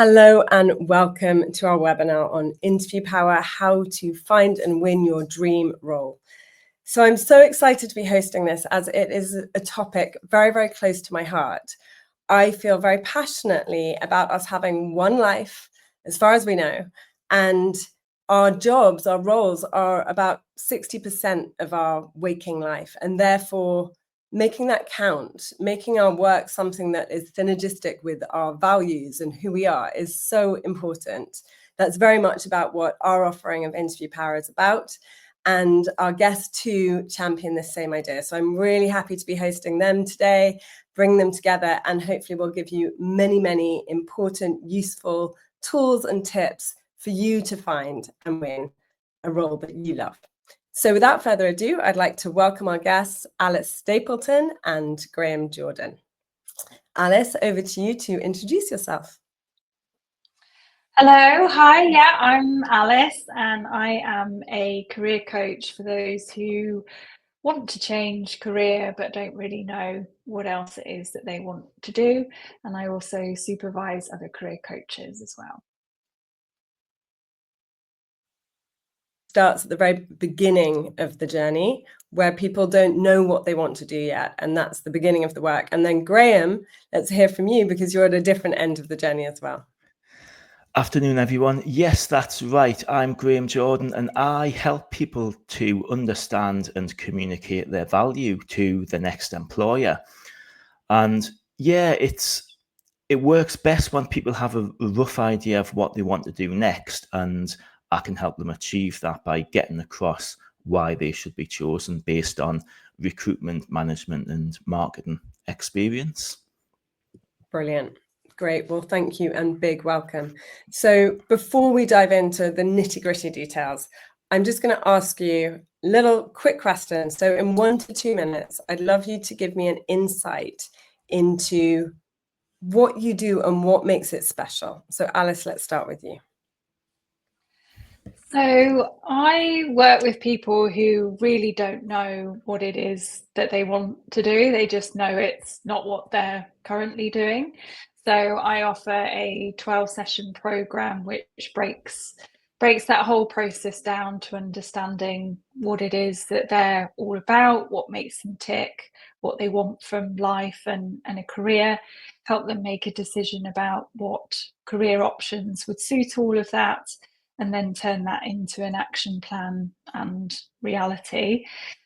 Hello and welcome to our webinar on Interview Power, how to find and win your dream role. So I'm so excited to be hosting this as it is a topic very, very close to my heart. I feel very passionately about us having one life, as far as we know, and our jobs, our roles are about 60% of our waking life, and therefore making that count, making our work something that is synergistic with our values and who we are is so important. That's very much about what our offering of Interview Power is about. And our guests too champion this same idea. So I'm really happy to be hosting them today, bring them together, and hopefully we'll give you many, many important, useful tools and tips for you to find and win a role that you love. So without further ado, I'd like to welcome our guests, Alice Stapleton and Graeme Jordan. Alice, over to you to introduce yourself. Hello, hi, yeah, I'm Alice and I am a career coach for those who want to change career but don't really know what else it is that they want to do. And I also supervise other career coaches as well. Starts at the very beginning of the journey where people don't know what they want to do yet, and that's the beginning of the work. And then Graeme, let's hear from you because you're at a different end of the journey as well. Afternoon, everyone. Yes, that's right. I'm Graeme Jordan and I help people to understand and communicate their value to the next employer. And yeah, it works best when people have a rough idea of what they want to do next, and I can help them achieve that by getting across why they should be chosen based on recruitment, management and marketing experience. Brilliant. Great. Well, thank you and big welcome. So before we dive into the nitty-gritty details, I'm just going to ask you little quick questions. So in 1 to 2 minutes, I'd love you to give me an insight into what you do and what makes it special. So Alice, let's start with you. So I work with people who really don't know what it is that they want to do. They just know it's not what they're currently doing. So I offer a 12-session program which breaks that whole process down to understanding what it is that they're all about, what makes them tick, what they want from life and a career, help them make a decision about what career options would suit all of that, and then turn that into an action plan and reality.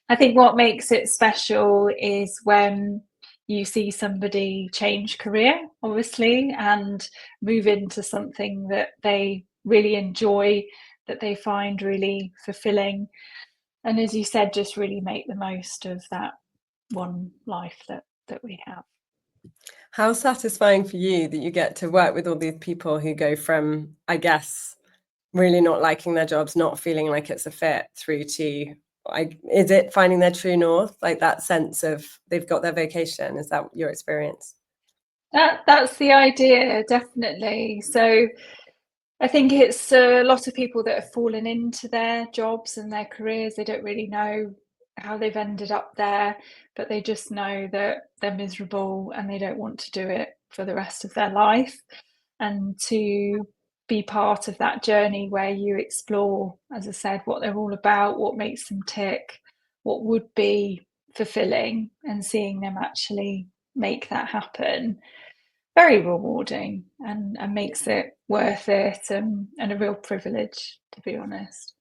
I think what makes it special is when you see somebody change career, obviously, and move into something that they really enjoy, that they find really fulfilling. And as you said, just really make the most of that one life that we have. How satisfying for you that you get to work with all these people who go from, I guess, really not liking their jobs, not feeling like it's a fit, through to, is it finding their true north? Like that sense of they've got their vocation. Is that your experience? That's the idea, definitely. So I think it's a lot of people that have fallen into their jobs and their careers. They don't really know how they've ended up there, but they just know that they're miserable and they don't want to do it for the rest of their life. And to be part of that journey where you explore, as I said, what they're all about, what makes them tick, what would be fulfilling, and seeing them actually make that happen, very rewarding and makes it worth it, and a real privilege, to be honest.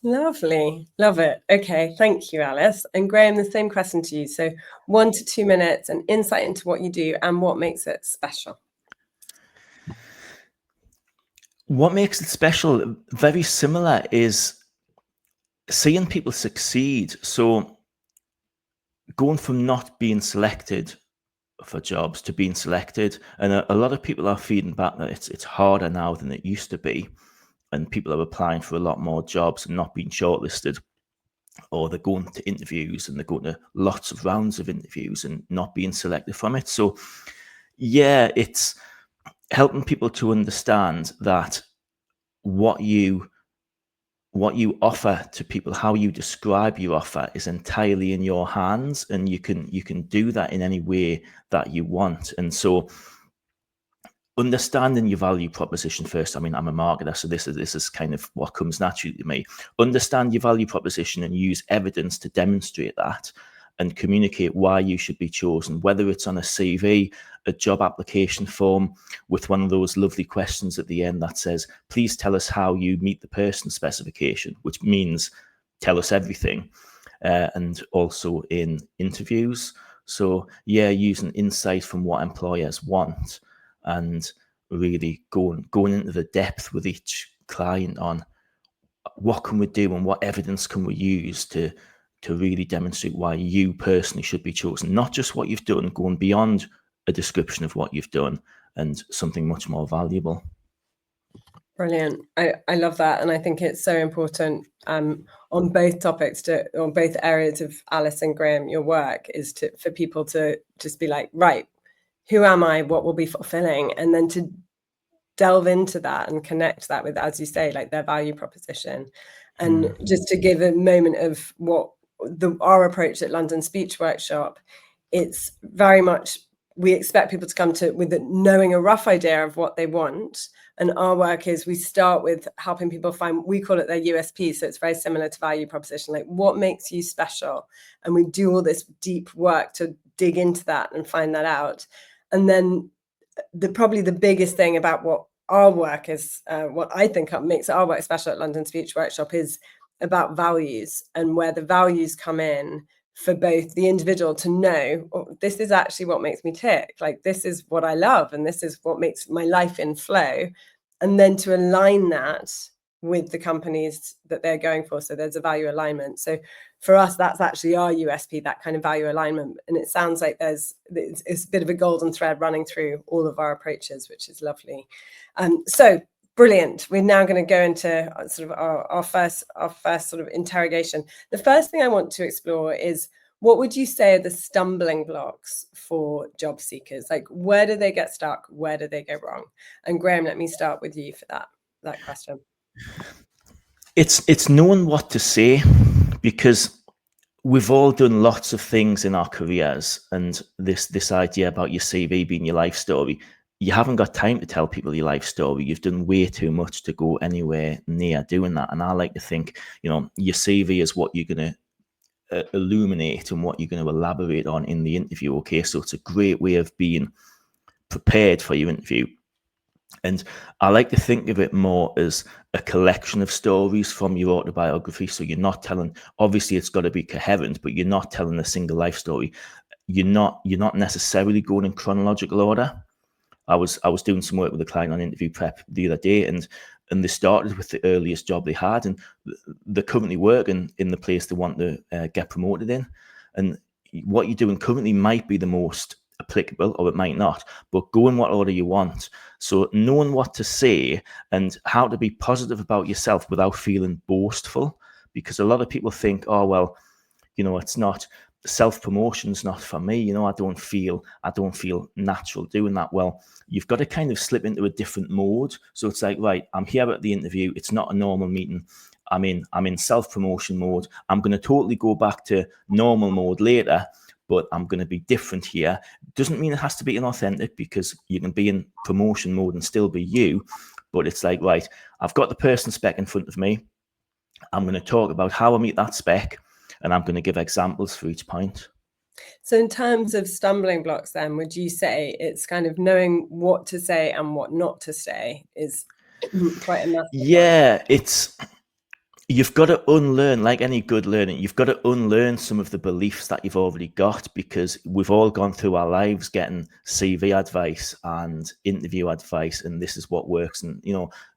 Lovely. Love it. Okay. Thank you, Alice. And Graeme, the same question to you. So 1 to 2 minutes, an insight into what you do and what makes it special. What makes it special, very similar, is seeing people succeed. So going from not being selected for jobs to being selected, and a lot of people are feeding back that it's harder now than it used to be, and people are applying for a lot more jobs and not being shortlisted, or they're going to interviews and they're going to lots of rounds of interviews and not being selected from it. So yeah, it's helping people to understand that what you offer to people, how you describe your offer, is entirely in your hands, and you can do that in any way that you want. And so understanding your value proposition first. I mean, I'm a marketer, so this is kind of what comes naturally to me. Understand your value proposition and use evidence to demonstrate that, and communicate why you should be chosen, whether it's on a CV, a job application form, with one of those lovely questions at the end that says, please tell us how you meet the person specification, which means tell us everything. And also in interviews. So yeah, using insight from what employers want, and really going into the depth with each client on what can we do and what evidence can we use to really demonstrate why you personally should be chosen, not just what you've done, going beyond a description of what you've done and something much more valuable. Brilliant. I love that. And I think it's so important on both topics, on both areas of Alice and Graeme, your work is for people to just be like, right, who am I? What will be fulfilling? And then to delve into that and connect that with, as you say, like their value proposition. And just to give a moment of what our approach at London Speech Workshop, it's very much, we expect people to come to with knowing a rough idea of what they want. And our work is we start with helping people find, we call it their USP. So it's very similar to value proposition, like what makes you special? And we do all this deep work to dig into that and find that out. And then probably the biggest thing about what our work is, what I think makes our work special at London Speech Workshop, is about values, and where the values come in for both the individual to know, oh, this is actually what makes me tick, like this is what I love and this is what makes my life in flow, and then to align that with the companies that they're going for. So there's a value alignment. So for us, that's actually our USP, that kind of value alignment. And it sounds like it's a bit of a golden thread running through all of our approaches, which is lovely. So brilliant. We're now going to go into sort of our first sort of interrogation. The first thing I want to explore is, what would you say are the stumbling blocks for job seekers? Like, where do they get stuck? Where do they go wrong? And Graeme, let me start with you for that question. It's knowing what to say, because we've all done lots of things in our careers, and this idea about your CV being your life story, you haven't got time to tell people your life story. You've done way too much to go anywhere near doing that. And I like to think, your CV is what you're going to illuminate and what you're going to elaborate on in the interview. Okay, so it's a great way of being prepared for your interview. And I like to think of it more as a collection of stories from your autobiography. So you're not telling, obviously it's got to be coherent, but you're not telling a single life story. You're not necessarily going in chronological order. I was doing some work with a client on interview prep the other day, and they started with the earliest job they had, and they're currently working in the place they want to get promoted in. And what you're doing currently might be the most applicable, or it might not, but go in what order you want. So knowing what to say and how to be positive about yourself without feeling boastful, because a lot of people think, oh, well, it's not, self-promotion's not for me. I don't feel natural doing that. Well, you've got to kind of slip into a different mode. So it's like, right, I'm here at the interview. It's not a normal meeting. I'm in self-promotion mode. I'm going to totally go back to normal mode later, but I'm going to be different here. Doesn't mean it has to be inauthentic, because you can be in promotion mode and still be you. But it's like, right, I've got the person spec in front of me. I'm going to talk about how I meet that spec, and I'm going to give examples for each point. So in terms of stumbling blocks, then, would you say it's kind of knowing what to say and what not to say is quite a massive Yeah, you've got to unlearn, like any good learning, you've got to unlearn some of the beliefs that you've already got, because we've all gone through our lives getting CV advice and interview advice, and this is what works. And,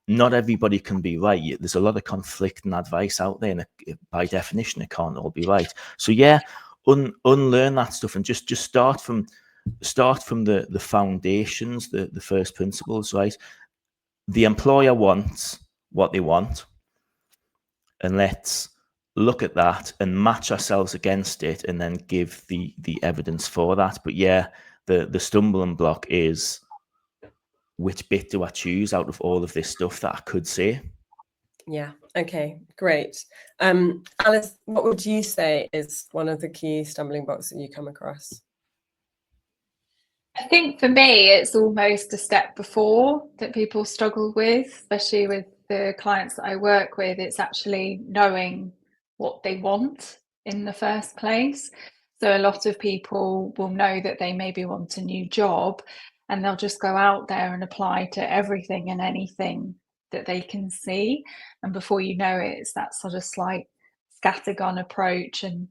not everybody can be right. There's a lot of conflicting advice out there, and by definition, it can't all be right. So yeah, unlearn that stuff, and just start from the foundations, the first principles, right? The employer wants what they want, and let's look at that and match ourselves against it, and then give the evidence for that. But yeah, the stumbling block is, which bit do I choose out of all of this stuff that I could say? Yeah. Okay, great. Alice, what would you say is one of the key stumbling blocks that you come across? I think for me, it's almost a step before that people struggle with, especially with the clients that I work with. It's actually knowing what they want in the first place. So a lot of people will know that they maybe want a new job, and they'll just go out there and apply to everything and anything that they can see. And before you know it, it's that sort of slight scattergun approach. And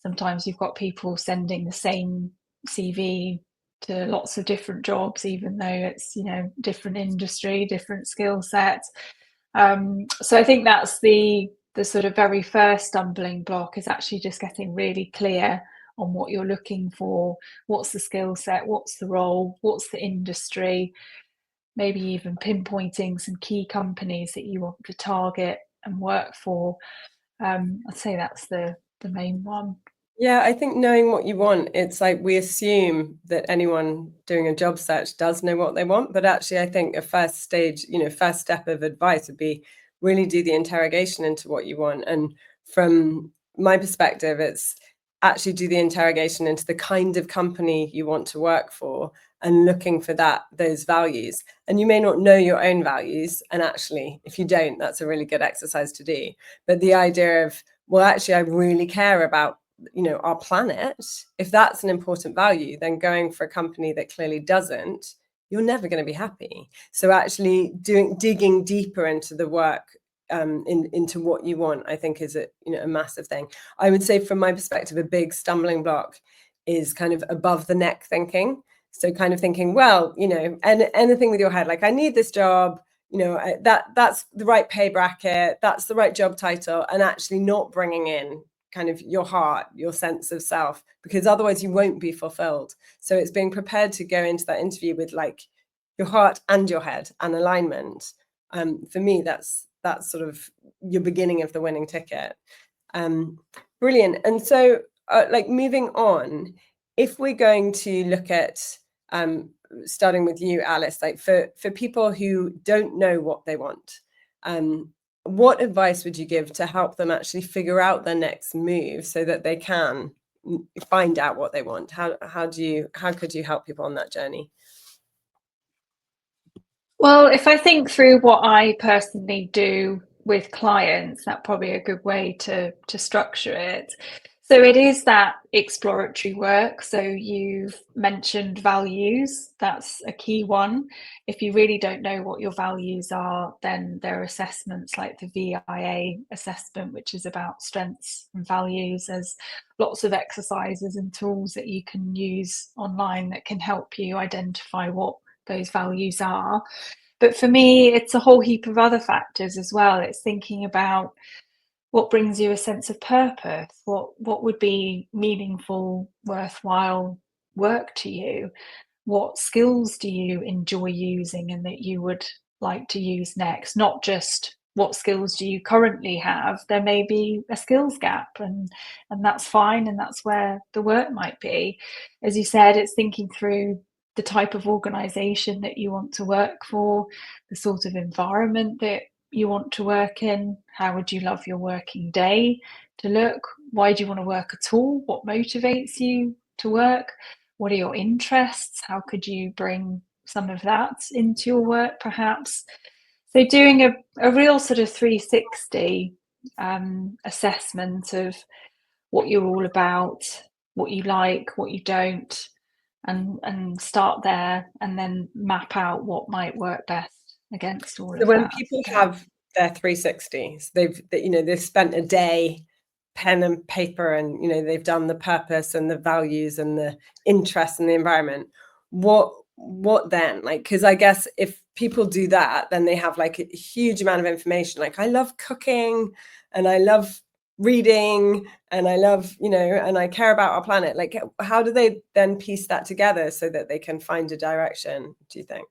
sometimes you've got people sending the same CV to lots of different jobs, even though it's, you know, different industry, different skill sets. So I think that's the sort of very first stumbling block, is actually just getting really clear on what you're looking for. What's the skill set? What's the role? What's the industry? Maybe even pinpointing some key companies that you want to target and work for. I'd say that's the main one. Yeah, I think knowing what you want, it's like we assume that anyone doing a job search does know what they want, but actually I think a first stage, first step of advice would be really do the interrogation into what you want. And from my perspective, it's actually do the interrogation into the kind of company you want to work for and looking for those values. And you may not know your own values, and actually, if you don't, that's a really good exercise to do. But the idea of, well, actually, I really care about our planet. If that's an important value, then going for a company that clearly doesn't, you're never going to be happy. So actually digging deeper into the work, into what you want, I think is a massive thing. I would say from my perspective, a big stumbling block is kind of above the neck thinking. So kind of thinking, well, and anything with your head, like I need this job, that's the right pay bracket, that's the right job title, and actually not bringing in kind of your heart, your sense of self, because otherwise you won't be fulfilled. So it's being prepared to go into that interview with like your heart and your head and alignment. For me, that's sort of your beginning of the winning ticket. Brilliant. And so like moving on, if we're going to look at starting with you, Alice, like for people who don't know what they want, what advice would you give to help them actually figure out their next move so that they can find out what they want? How could you help people on that journey? Well, if I think through what I personally do with clients, that's probably a good way to structure it. So it is that exploratory work. So you've mentioned values. That's a key one. If you really don't know what your values are, then there are assessments like the VIA assessment, which is about strengths and values. There's lots of exercises and tools that you can use online that can help you identify what those values are. But for me, it's a whole heap of other factors as well. It's thinking about what brings you a sense of purpose, what would be meaningful, worthwhile work to you, what skills do you enjoy using and that you would like to use next, not just what skills do you currently have. There may be a skills gap, and that's fine, and that's where the work might be. As you said, it's thinking through the type of organization that you want to work for, the sort of environment that you want to work in. How would you love your working day to look? Why do you want to work at all? What motivates you to work? What are your interests? How could you bring some of that into your work, perhaps? So doing a real sort of 360 assessment of what you're all about, what you like, what you don't, and start there, and then map out what might work best against all of that. So when people have their 360s, they've spent a day, pen and paper, and they've done the purpose and the values and the interests and the environment. What then? Like, because I guess if people do that, then they have like a huge amount of information. Like, I love cooking and I love reading and I love, and I care about our planet. Like, how do they then piece that together so that they can find a direction, do you think?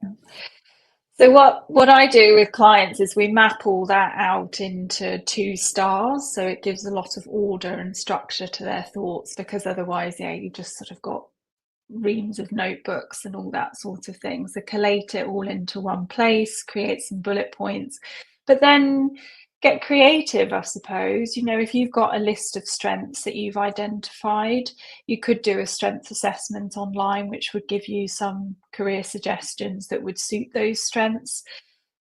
So what I do with clients is we map all that out into 2 stars. So it gives a lot of order and structure to their thoughts, because otherwise, you just sort of got reams of notebooks and all that sort of thing. So collate it all into one place, create some bullet points, but then get creative, I suppose. You know, if you've got a list of strengths that you've identified, you could do a strength assessment online, which would give you some career suggestions that would suit those strengths.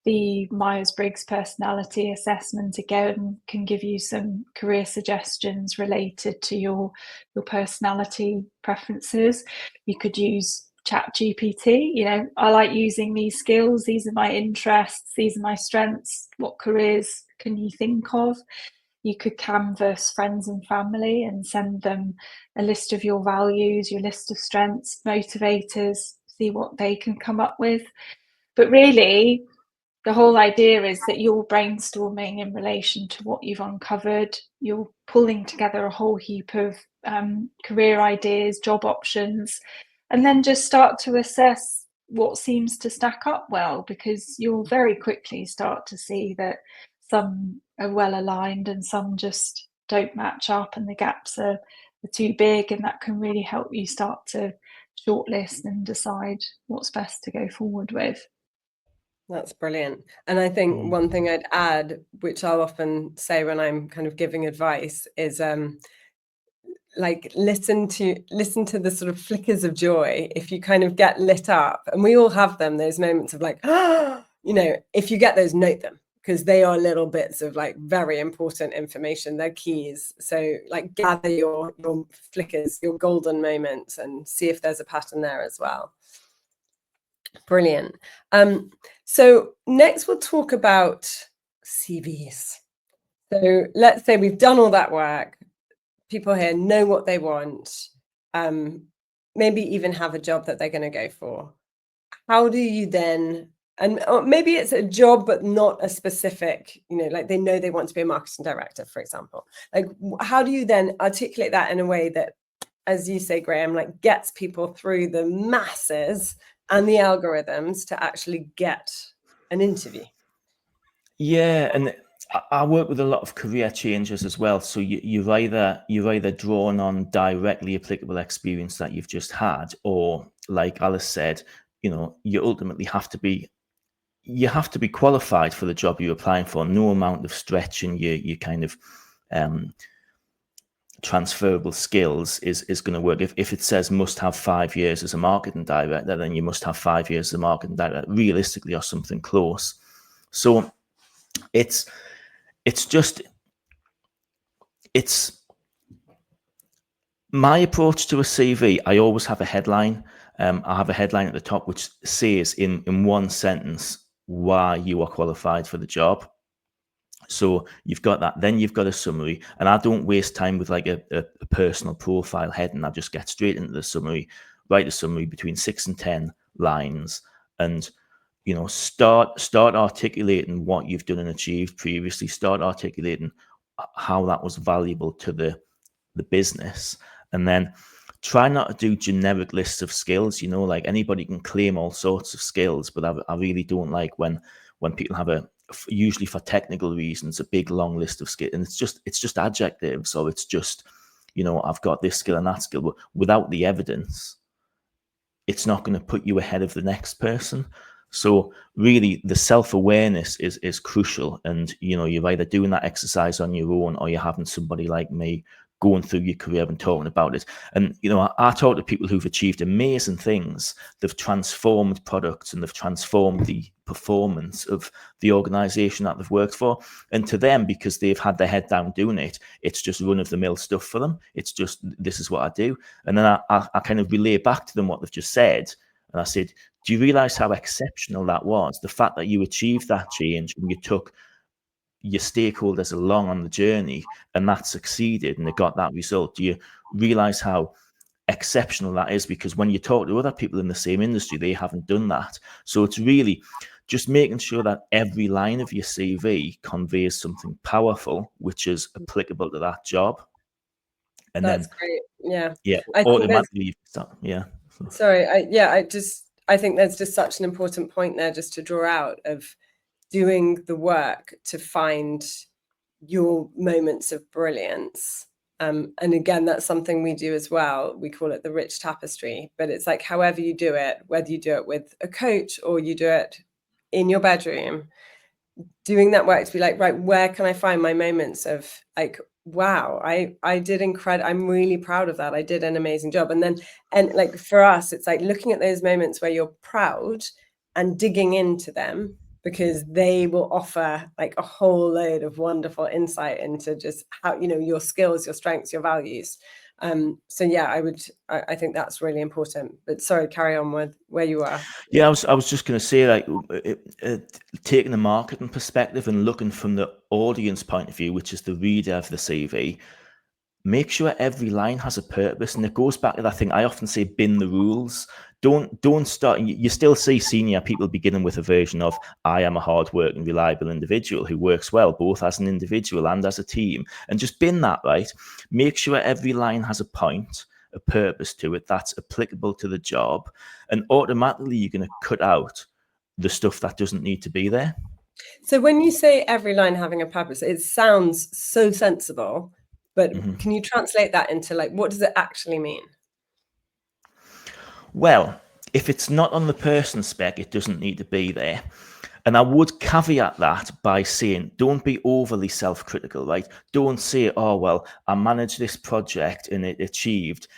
The Myers-Briggs personality assessment, again, can give you some career suggestions related to your personality preferences. You could use ChatGPT. You know, I like using these skills. These are my interests. These are my strengths. What careers can you think of? You could canvass friends and family and send them a list of your values, your list of strengths, motivators, see what they can come up with. But really, the whole idea is that you're brainstorming in relation to what you've uncovered. You're pulling together a whole heap of career ideas, job options, and then just start to assess what seems to stack up well, because you'll very quickly start to see that some are well aligned and some just don't match up, and the gaps are too big, and that can really help you start to shortlist and decide what's best to go forward with. That's brilliant. And I think one thing I'd add, which I'll often say when I'm kind of giving advice, is like listen to the sort of flickers of joy. If you kind of get lit up, and we all have them, those moments of like, you know, if you get those, note them, because they are little bits of like very important information. They're keys. So like gather your flickers, your golden moments, and see if there's a pattern there as well. Brilliant. So next we'll talk about CVs. So let's say we've done all that work. People here know what they want, maybe even have a job that they're going to go for. How do you then, and maybe it's a job, but not a specific, you know, like they know they want to be a marketing director, for example. Like, how do you then articulate that in a way that, as you say, Graeme, like gets people through the masses and the algorithms to actually get an interview? Yeah, and I work with a lot of career changers as well. So you're either drawn on directly applicable experience that you've just had, or like Alice said, you know, you ultimately have to be qualified for the job you're applying for. No amount of stretching your kind of transferable skills is going to work. If it says must have 5 years as a marketing director, then you must have 5 years as a marketing director, realistically, or something close. So it's my approach to a CV. I always have a headline. I have a headline at the top which says in one sentence why you are qualified for the job. So you've got that. Then you've got a summary, and I don't waste time with like a personal profile heading. I just get straight into the summary, write a summary between 6 and 10 lines, and you know, start articulating what you've done and achieved previously. Start articulating how that was valuable to the business, and then try not to do generic lists of skills. You know, like anybody can claim all sorts of skills, but I really don't like when people have usually for technical reasons, a big long list of skills, and it's just adjectives, or it's just, you know, I've got this skill and that skill, but without the evidence, it's not going to put you ahead of the next person. So really, the self-awareness is crucial, and you know, you're either doing that exercise on your own, or you're having somebody like me going through your career and talking about it. And you know, I talk to people who've achieved amazing things. They've transformed products, and they've transformed the performance of the organization that they've worked for. And to them, because they've had their head down doing it, it's just run-of-the-mill stuff for them. It's just, this is what I do. And then I kind of relay back to them what they've just said, and I said, do you realize how exceptional that was? The fact that you achieved that change, and you took your stakeholders along on the journey, and that succeeded, and they got that result. Do you realize how exceptional that is? Because when you talk to other people in the same industry, they haven't done that. So it's really just making sure that every line of your CV conveys something powerful, which is applicable to that job. And That's great. Yeah. Yeah, I think automatically. Yeah. Sorry. I think there's just such an important point there just to draw out of doing the work to find your moments of brilliance. And again, that's something we do as well. We call it the rich tapestry, but it's like however you do it, whether you do it with a coach or you do it in your bedroom, doing that work to be like, right, where can I find my moments of like, wow, I did incredible. I'm really proud of that. I did an amazing job. And like for us, it's like looking at those moments where you're proud and digging into them, because they will offer like a whole load of wonderful insight into just how, you know, your skills, your strengths, your values. So yeah, I think that's really important. But sorry, carry on with where you are. Yeah, I was just going to say, like, taking the marketing perspective and looking from the audience point of view, which is the reader of the CV, make sure every line has a purpose. And it goes back to that thing I often say, bin the rules. Don't start. You still see senior people beginning with a version of, I am a hardworking, reliable individual who works well, both as an individual and as a team. And just bin that, right? Make sure every line has a point, a purpose to it that's applicable to the job. And automatically you're going to cut out the stuff that doesn't need to be there. So when you say every line having a purpose, it sounds so sensible, but can you translate that into like, what does it actually mean? Well, if it's not on the person spec, it doesn't need to be there. And I would caveat that by saying, don't be overly self-critical, right? Don't say, oh, well, I managed this project and it achieved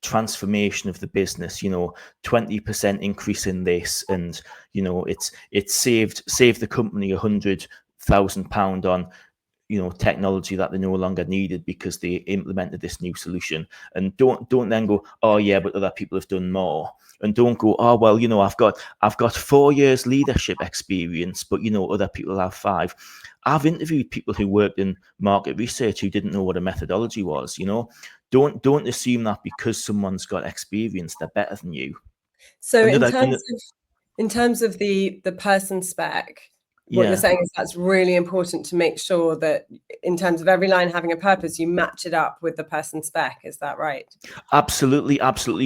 transformation of the business, 20% increase in this, and it saved the company £100,000 on technology that they no longer needed because they implemented this new solution. And don't then go, oh yeah, but other people have done more. And don't go, oh well, I've got 4 years leadership experience, but other people have 5. I've interviewed people who worked in market research who didn't know what a methodology was. Don't assume that because someone's got experience, they're better than you. So in terms of the person spec, what you're saying is that's really important to make sure that in terms of every line having a purpose, you match it up with the person spec. Is that right? Absolutely.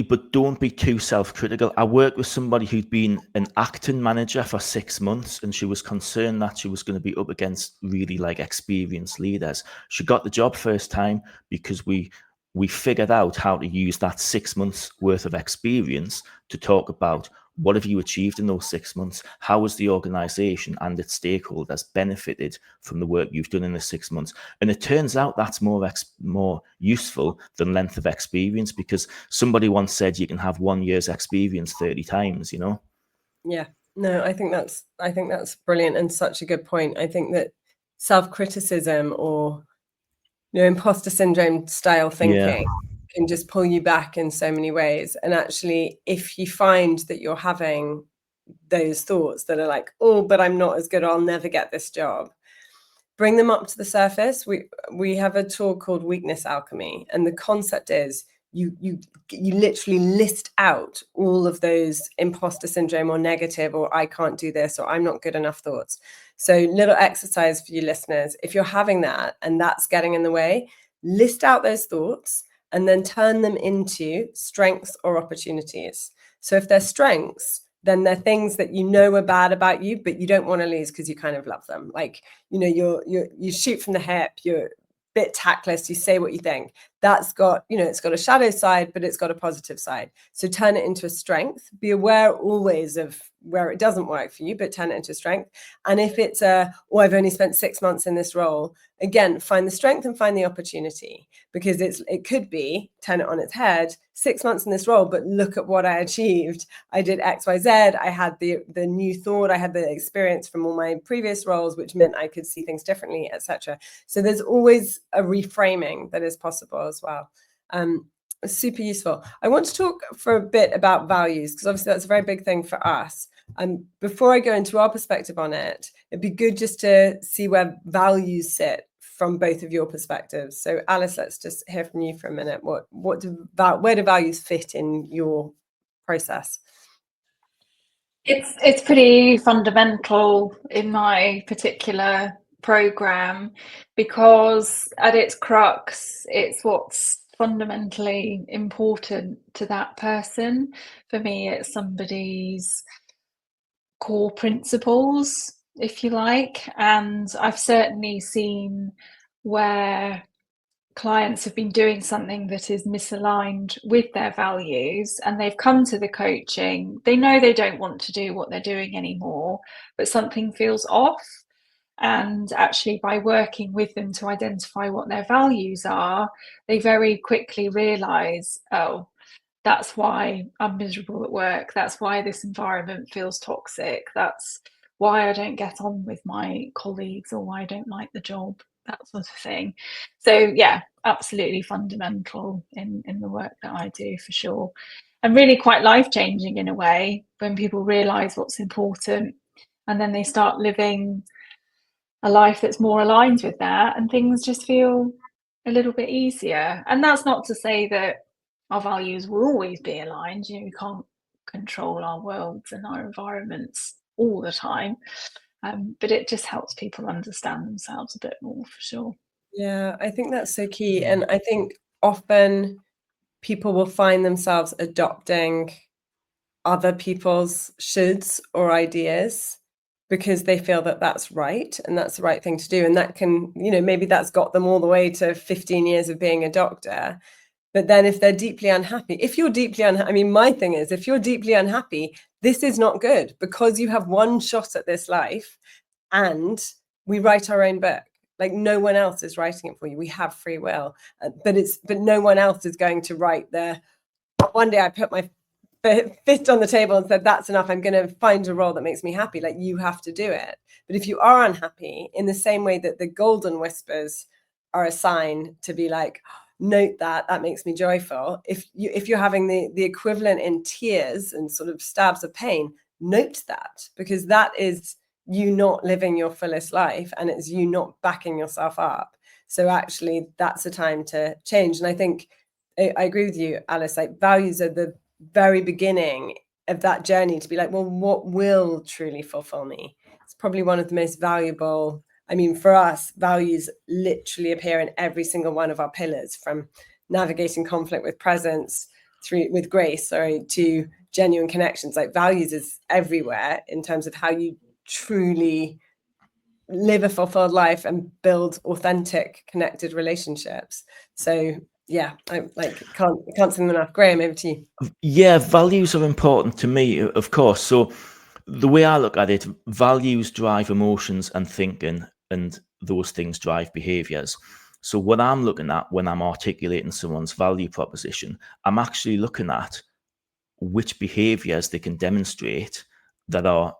But don't be too self-critical. I worked with somebody who'd been an acting manager for 6 months, and she was concerned that she was going to be up against really like experienced leaders. She got the job first time because we figured out how to use that 6 months worth of experience to talk about what have you achieved in those 6 months? How has the organization and its stakeholders benefited from the work you've done in the 6 months? And it turns out that's more useful than length of experience, because somebody once said you can have 1 year's experience 30 times, Yeah, no, I think that's brilliant and such a good point. I think that self-criticism or imposter syndrome style thinking can just pull you back in so many ways. And actually, if you find that you're having those thoughts that are like, oh, but I'm not as good, I'll never get this job, bring them up to the surface. We have a tool called weakness alchemy, and the concept is you literally list out all of those imposter syndrome or negative or I can't do this or I'm not good enough thoughts. So little exercise for you listeners, if you're having that and that's getting in the way, list out those thoughts and then turn them into strengths or opportunities. So if they're strengths, then they're things that are bad about you, but you don't want to lose because you kind of love them. Like, you shoot from the hip, you're a bit tactless, you say what you think. That's got, it's got a shadow side, but it's got a positive side. So turn it into a strength. Be aware always of where it doesn't work for you, but turn it into a strength. And if it's I've only spent 6 months in this role, again, find the strength and find the opportunity, because it could be, turn it on its head, 6 months in this role, but look at what I achieved. I did X, Y, Z. I had the new thought. I had the experience from all my previous roles, which meant I could see things differently, etc. So there's always a reframing that is possible as well. Super useful. I want to talk for a bit about values, because obviously that's a very big thing for us. And before I go into our perspective on it, it'd be good just to see where values sit from both of your perspectives. So Alice, let's just hear from you for a minute. Where do values fit in your process? It's pretty fundamental in my particular program, because at its crux, it's what's fundamentally important to that person. For me, it's somebody's core principles, if you like. And I've certainly seen where clients have been doing something that is misaligned with their values, and they've come to the coaching. They know they don't want to do what they're doing anymore, but something feels off. And actually, by working with them to identify what their values are, they very quickly realise, oh, that's why I'm miserable at work. That's why this environment feels toxic. That's why I don't get on with my colleagues, or why I don't like the job, that sort of thing. So yeah, absolutely fundamental in the work that I do, for sure. And really quite life-changing in a way when people realise what's important, and then they start living a life that's more aligned with that, and things just feel a little bit easier. And that's not to say that our values will always be aligned. You know, we can't control our worlds and our environments all the time, but it just helps people understand themselves a bit more, for sure. Yeah, I think that's so key. And I think often people will find themselves adopting other people's shoulds or ideas because they feel that that's right and that's the right thing to do. And that can, you know, maybe that's got them all the way to 15 years of being a doctor. But then if they're deeply unhappy, if you're deeply unhappy, I mean, my thing is, if you're deeply unhappy, this is not good, because you have one shot at this life and we write our own book. Like, no one else is writing it for you. We have free will, but no one else is going to write one day I put my fist on the table and said, that's enough, I'm going to find a role that makes me happy. Like, you have to do it. But if you are unhappy, in the same way that the golden whispers are a sign to be like, note that makes me joyful. If you're having the equivalent in tears and sort of stabs of pain, note that, because that is you not living your fullest life, and it's you not backing yourself up. So actually that's a time to change. And I think I agree with you, Alice, like values are the very beginning of that journey to be like, well, what will truly fulfill me? It's probably one of the most valuable. I mean, for us, values literally appear in every single one of our pillars, from navigating conflict with presence, with grace, to genuine connections. Like, values is everywhere in terms of how you truly live a fulfilled life and build authentic, connected relationships. So yeah, I can't say them enough. Graeme, over to you. Yeah, values are important to me, of course. So the way I look at it, values drive emotions and thinking, and those things drive behaviors. So what I'm looking at when I'm articulating someone's value proposition, I'm actually looking at which behaviors they can demonstrate that are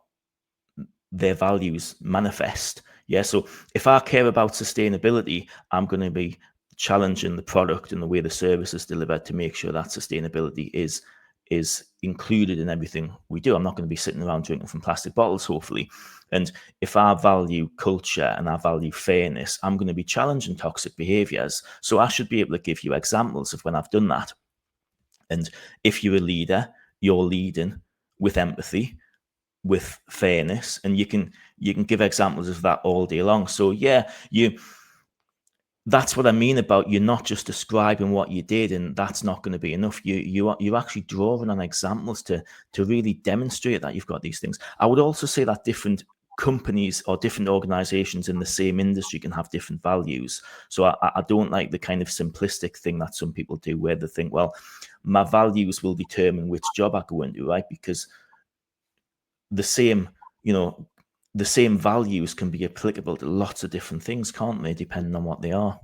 their values manifest. Yeah. So if I care about sustainability, I'm going to be challenging the product and the way the service is delivered to make sure that sustainability is included in everything we do. I'm not going to be sitting around drinking from plastic bottles, hopefully. And if I value culture and I value fairness, I'm going to be challenging toxic behaviors. So I should be able to give you examples of when I've done that. And if you're a leader, you're leading with empathy, with fairness, and you can give examples of that all day long. So yeah, that's what I mean about you're not just describing what you did, and that's not going to be enough. You're actually drawing on examples to really demonstrate that you've got these things. I would also say that different companies or different organizations in the same industry can have different values. So I don't like the kind of simplistic thing that some people do, where they think, well, my values will determine which job I go into, right? Because the same values can be applicable to lots of different things, can't they, depending on what they are.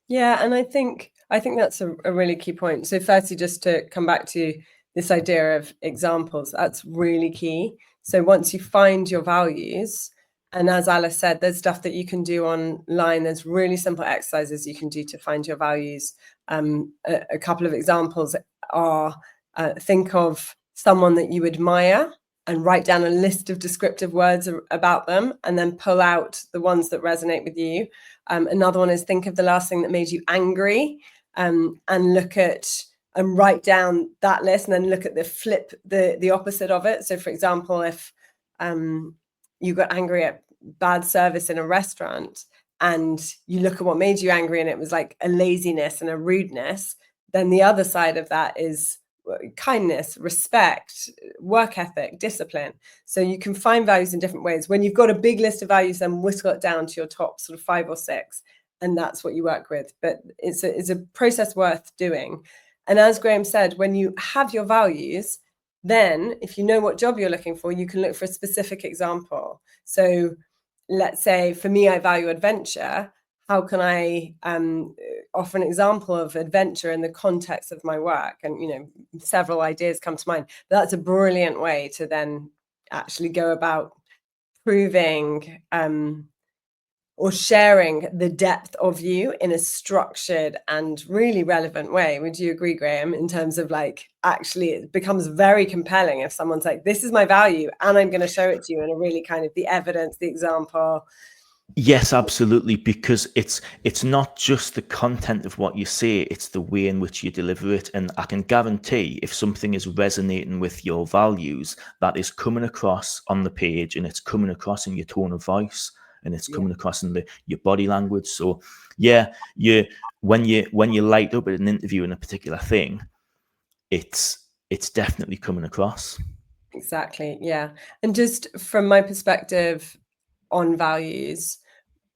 Yeah, and I think that's a really key point. So firstly, just to come back to this idea of examples, that's really key. So once you find your values, and as Alice said, there's stuff that you can do online. There's really simple exercises you can do to find your values. A couple of examples are, think of someone that you admire and write down a list of descriptive words about them, and then pull out the ones that resonate with you. Another one is, think of the last thing that made you angry, and look at and write down that list, and then look at the opposite of it. So for example, if you got angry at bad service in a restaurant, and you look at what made you angry and it was like a laziness and a rudeness, then the other side of that is kindness, respect, work ethic, discipline. So you can find values in different ways. When you've got a big list of values, then whittle it down to your top sort of 5 or 6, and that's what you work with. But it's a process worth doing. And as Graeme said, when you have your values, then if you know what job you're looking for, you can look for a specific example. So let's say for me, I value adventure. How can I offer an example of adventure in the context of my work? And, you know, several ideas come to mind. But that's a brilliant way to then actually go about proving or sharing the depth of you in a structured and really relevant way. Would you agree, Graeme, in terms of like, actually it becomes very compelling if someone's like, this is my value and I'm going to show it to you in a really kind of the evidence, the example. Yes, absolutely, because it's not just the content of what you say, it's the way in which you deliver it. And I can guarantee if something is resonating with your values, that is coming across on the page, and it's coming across in your tone of voice, and it's coming across in your body language. So yeah, when you light up at an interview in a particular thing, it's definitely coming across. Exactly. Yeah. And just from my perspective on values,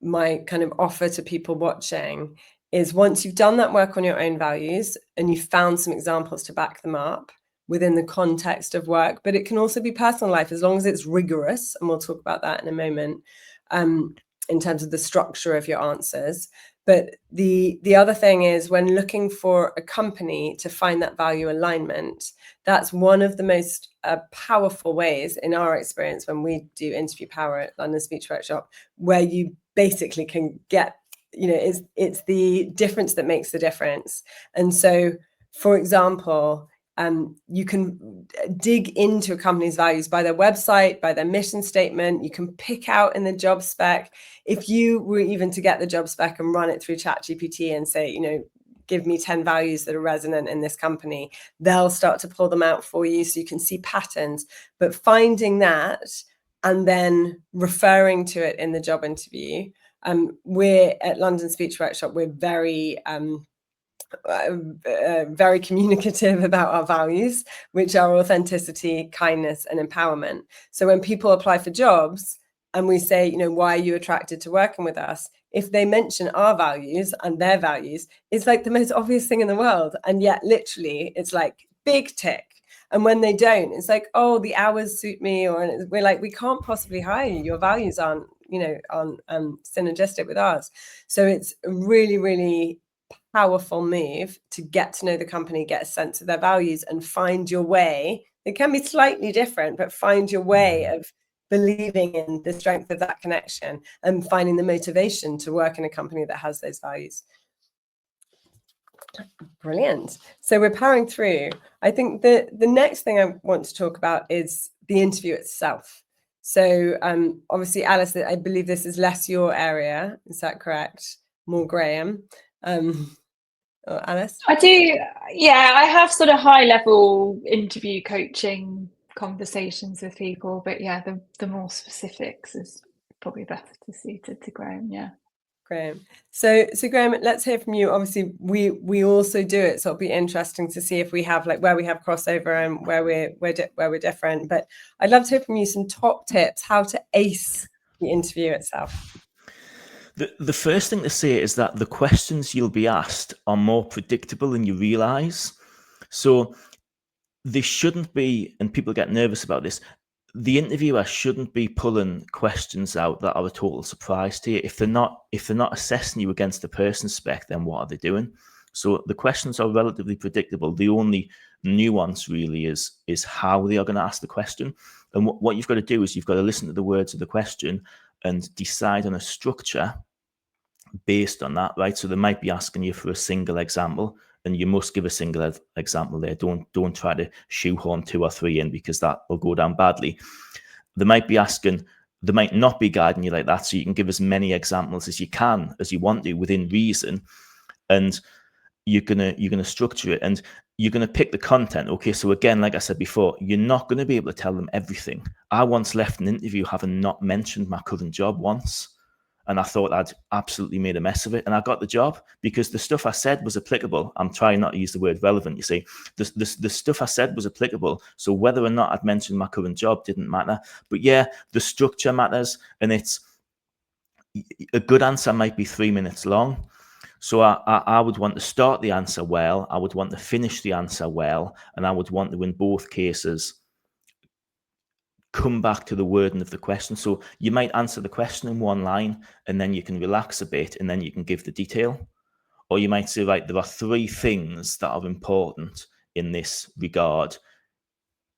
my kind of offer to people watching is, once you've done that work on your own values and you've found some examples to back them up within the context of work, but it can also be personal life as long as it's rigorous. And we'll talk about that in a moment, in terms of the structure of your answers. But the other thing is, when looking for a company to find that value alignment, that's one of the most powerful ways, in our experience, when we do Interview Power at London Speech Workshop, where you basically can get, you know, it's the difference that makes the difference. And so, for example, you can dig into a company's values by their website, by their mission statement. You can pick out in the job spec. If you were even to get the job spec and run it through ChatGPT and say, you know, give me 10 values that are resonant in this company, they'll start to pull them out for you so you can see patterns. But finding that and then referring to it in the job interview, we're at London Speech Workshop, we're very very communicative about our values, which are authenticity, kindness, and empowerment. So when people apply for jobs and we say, you know, why are you attracted to working with us? If they mention our values and their values, it's like the most obvious thing in the world. And yet literally it's like big tick. And when they don't, it's like, oh, the hours suit me. Or we're like, we can't possibly hire you. Your values aren't, you know, synergistic with ours. So it's really, really powerful move to get to know the company, get a sense of their values, and find your way. It can be slightly different, but find your way of believing in the strength of that connection and finding the motivation to work in a company that has those values. Brilliant. So we're powering through. I think the next thing I want to talk about is the interview itself. So obviously, Alice, I believe this is less your area. Is that correct? More Graeme. Alice? I do, yeah, I have sort of high level interview coaching conversations with people, but yeah, the more specifics is probably better suited to Graeme. Yeah. Graeme. So Graeme, let's hear from you. Obviously, we also do it, so it'll be interesting to see if we have, like, where we have crossover and where we're different. But I'd love to hear from you some top tips how to ace the interview itself. The first thing to say is that the questions you'll be asked are more predictable than you realise. So they shouldn't be, and people get nervous about this, the interviewer shouldn't be pulling questions out that are a total surprise to you. If they're not assessing you against the person spec, then what are they doing? So the questions are relatively predictable. The only nuance really is how they are going to ask the question. And what you've got to do is you've got to listen to the words of the question and decide on a structure based on that, right? So they might be asking you for a single example, and you must give a single example there. Don't try to shoehorn 2 or 3 in, because that will go down badly. They might not be guiding you like that, so you can give as many examples as you can, as you want to, within reason, and you're gonna structure it, and you're gonna pick the content. Okay, so again, like I said before, you're not gonna be able to tell them everything. I once left an interview having not mentioned my current job once, and I thought I'd absolutely made a mess of it, and I got the job because the stuff I said was applicable. I'm trying not to use the word relevant, you see. The stuff I said was applicable, so whether or not I'd mentioned my current job didn't matter. But yeah, the structure matters, and it's a good answer might be 3 minutes long. So I would want to start the answer well, I would want to finish the answer well, and I would want to, in both cases, come back to the wording of the question. So you might answer the question in one line, and then you can relax a bit, and then you can give the detail. Or you might say, right, there are 3 things that are important in this regard,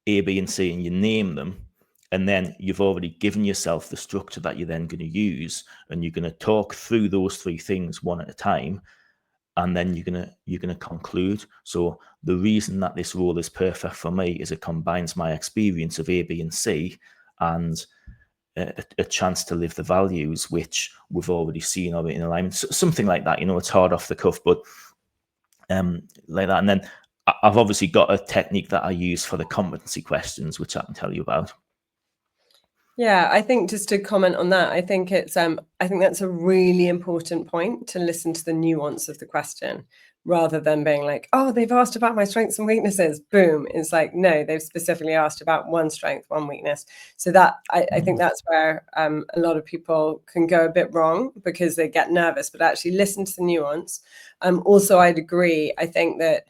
A, B, and C, and you name them. And then you've already given yourself the structure that you're then going to use, and you're going to talk through those 3 things one at a time, and then you're gonna conclude. So the reason that this role is perfect for me is it combines my experience of A, B, and C, and a chance to live the values which we've already seen are in alignment. So something like that. It's hard off the cuff, but like that. And then I've obviously got a technique that I use for the competency questions, which I can tell you about. Yeah, I think just to comment on that, I think it's I think that's a really important point, to listen to the nuance of the question rather than being like, oh, they've asked about my strengths and weaknesses. Boom. It's like, no, they've specifically asked about one strength, one weakness. So that I think that's where a lot of people can go a bit wrong, because they get nervous, but actually listen to the nuance. Also, I'd agree. I think that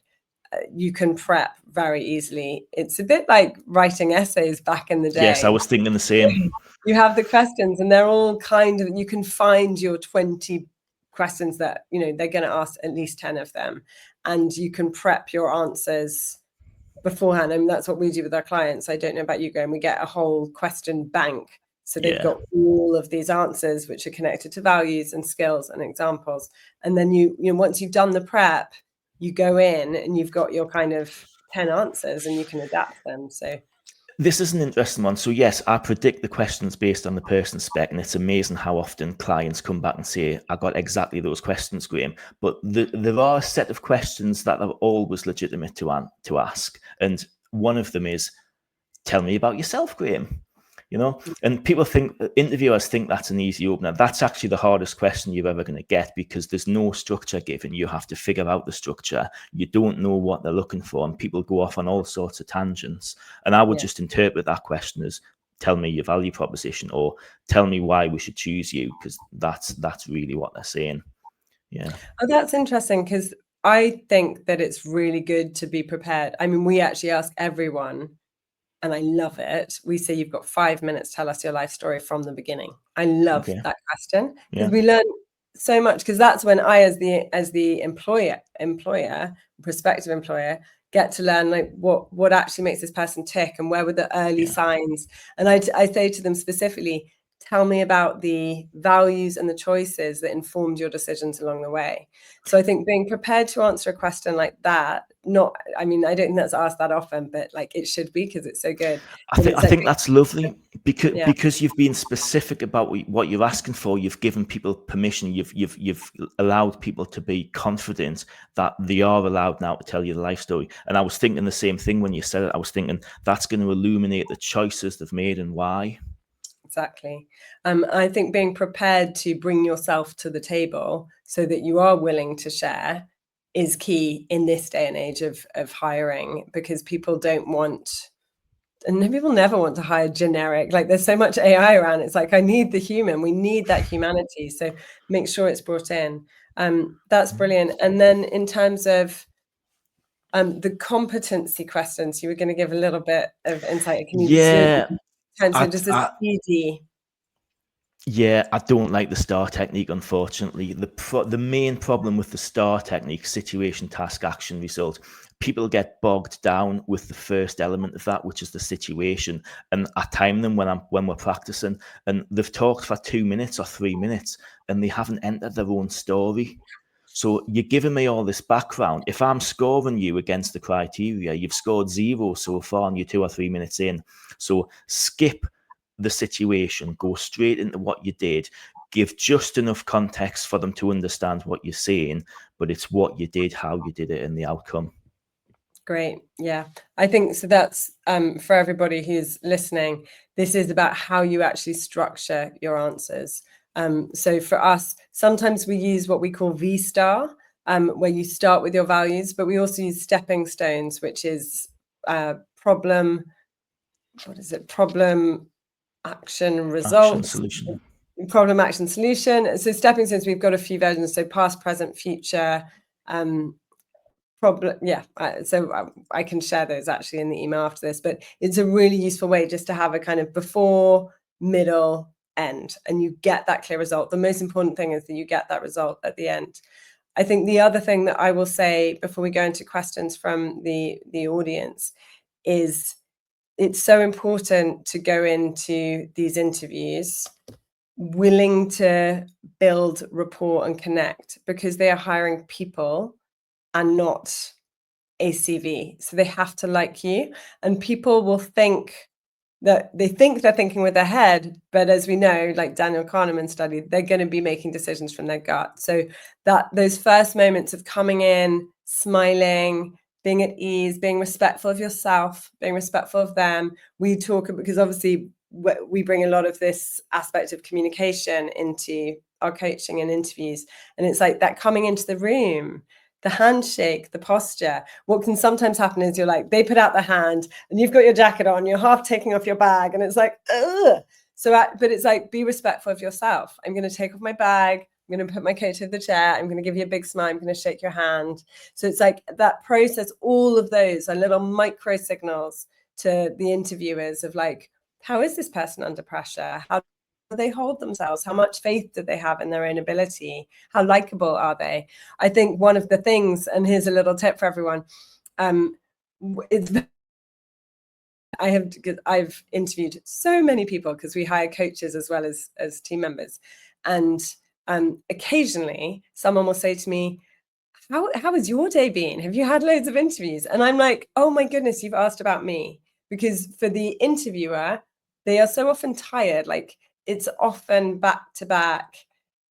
you can prep very easily. It's a bit like writing essays back in the day. Yes, I was thinking the same. You have the questions, and they're all kind of, you can find your 20 questions that, they're going to ask at least 10 of them, and you can prep your answers beforehand. I mean, that's what we do with our clients. I don't know about you, Graeme. We get a whole question bank. So they've got all of these answers which are connected to values and skills and examples. And then you once you've done the prep, you go in and you've got your kind of 10 answers and you can adapt them. So this is an interesting one. So yes, I predict the questions based on the person's spec, and it's amazing how often clients come back and say, I got exactly those questions, Graeme. But there are a set of questions that are always legitimate to ask. And one of them is, tell me about yourself, Graeme. And people think, interviewers think that's an easy opener. That's actually the hardest question you're ever going to get, because there's no structure given. You have to figure out the structure. You don't know what they're looking for, and people go off on all sorts of tangents. And I would just interpret that question as, tell me your value proposition, or tell me why we should choose you, because that's really what they're saying. Yeah. Oh, that's interesting, because I think that it's really good to be prepared. I mean, we actually ask everyone, and I love it. We say, you've got 5 minutes, tell us your life story from the beginning. I love that question, because we learn so much, because that's when I, as the employer, prospective employer, get to learn like what actually makes this person tick, and where were the early signs. And I say to them specifically, tell me about the values and the choices that informed your decisions along the way. So I think being prepared to answer a question like that, I don't think that's asked that often, but like it should be, because it's so good. I think that's lovely, because you've been specific about what you're asking for. You've given people permission. You've allowed people to be confident that they are allowed now to tell you the life story. And I was thinking the same thing when you said it. I was thinking that's going to illuminate the choices they've made and why. Exactly. I think being prepared to bring yourself to the table so that you are willing to share is key in this day and age of hiring, because people don't want, and people never want to hire generic. Like, there's so much AI around. It's like, I need the human. We need that humanity. So make sure it's brought in. That's brilliant. And then in terms of the competency questions, you were going to give a little bit of insight. Can you just a speedy? Yeah, I don't like the STAR technique, unfortunately. The main problem with the STAR technique, situation, task, action, result, people get bogged down with the first element of that, which is the situation. And I time them when we're practicing, and they've talked for 2 minutes or 3 minutes, and they haven't entered their own story. So you're giving me all this background. If I'm scoring you against the criteria, you've scored 0 so far, and you're 2 or 3 minutes in. So skip the situation, go straight into what you did, give just enough context for them to understand what you're saying, but it's what you did, how you did it, and the outcome. Great. Yeah, I think so. That's for everybody who's listening, this is about how you actually structure your answers. So for us, sometimes we use what we call V-STAR, where you start with your values, but we also use stepping stones, which is problem, action, results, solution. Problem, action, solution. So stepping stones, we've got a few versions. So past, present, future, problem. Yeah, so I can share those actually in the email after this, but it's a really useful way just to have a kind of before, middle, end, and you get that clear result. The most important thing is that you get that result at the end. I think the other thing that I will say before we go into questions from the audience is it's so important to go into these interviews willing to build rapport and connect, because they are hiring people and not a CV. So they have to like you, and people will think that they're thinking with their head, but as we know, like Daniel Kahneman studied, they're going to be making decisions from their gut. So that those first moments of coming in, smiling, being at ease, being respectful of yourself, being respectful of them. We talk, because obviously we bring a lot of this aspect of communication into our coaching and interviews. And it's like that coming into the room, the handshake, the posture. What can sometimes happen is you're like, they put out the hand and you've got your jacket on, you're half taking off your bag, and it's like, ugh. But it's like, be respectful of yourself. I'm going to take off my bag. I'm going to put my coat to the chair. I'm going to give you a big smile. I'm going to shake your hand. So it's like that process, all of those are little micro signals to the interviewers of like, how is this person under pressure? How do they hold themselves? How much faith do they have in their own ability? How likable are they? I think one of the things, and here's a little tip for everyone, I've interviewed so many people because we hire coaches as well as team members, and occasionally someone will say to me, how has your day been? Have you had loads of interviews? And I'm like, oh my goodness, you've asked about me. Because for the interviewer, they are so often tired. Like, it's often back to back.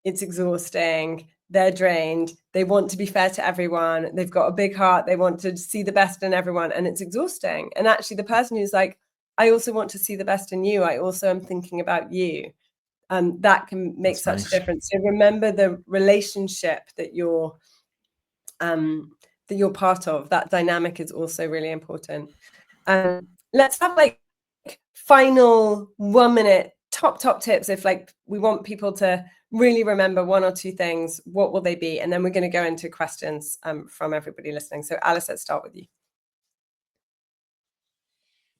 It's exhausting. They're drained. They want to be fair to everyone. They've got a big heart. They want to see the best in everyone. And it's exhausting. And actually, the person who's like, I also want to see the best in you. I also am thinking about you. That can make such a difference. So remember the relationship that you're part of. That dynamic is also really important. Let's have like final 1 minute top tips. If like we want people to really remember one or two things, what will they be? And then we're going to go into questions from everybody listening. So Alice, let's start with you.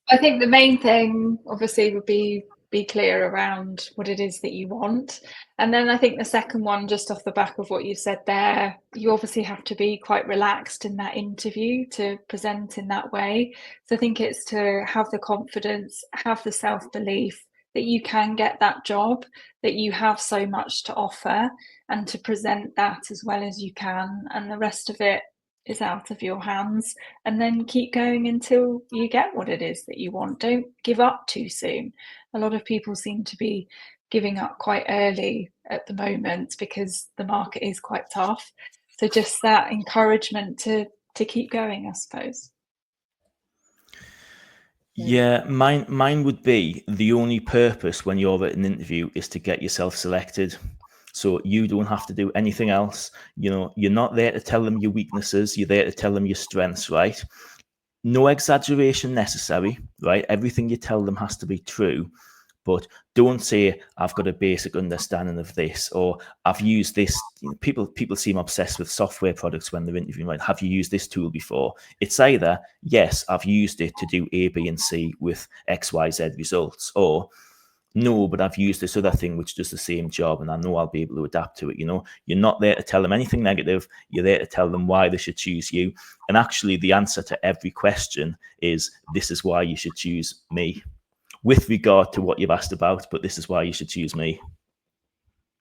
I think the main thing obviously would be clear around what it is that you want. And then I think the second one, just off the back of what you said there, you obviously have to be quite relaxed in that interview to present in that way. So I think it's to have the confidence, have the self-belief that you can get that job, that you have so much to offer, and to present that as well as you can. And the rest of it is out of your hands, and then keep going until you get what it is that you want. Don't give up too soon. A lot of people seem to be giving up quite early at the moment because the market is quite tough. So just that encouragement to keep going, I suppose. Yeah, mine would be the only purpose when you're at an interview is to get yourself selected. So you don't have to do anything else. You know, you're not there to tell them your weaknesses. You're there to tell them your strengths, right? No exaggeration necessary, right? Everything you tell them has to be true. But don't say, I've got a basic understanding of this, or I've used this. You know, people seem obsessed with software products when they're interviewing, right? Have you used this tool before? It's either, yes, I've used it to do A, B, and C with X, Y, Z results, or no, but I've used this other thing which does the same job and I know I'll be able to adapt to it. You know, you're not there to tell them anything negative. You're there to tell them why they should choose you. And actually the answer to every question is, this is why you should choose me, with regard to what you've asked about, but this is why you should choose me.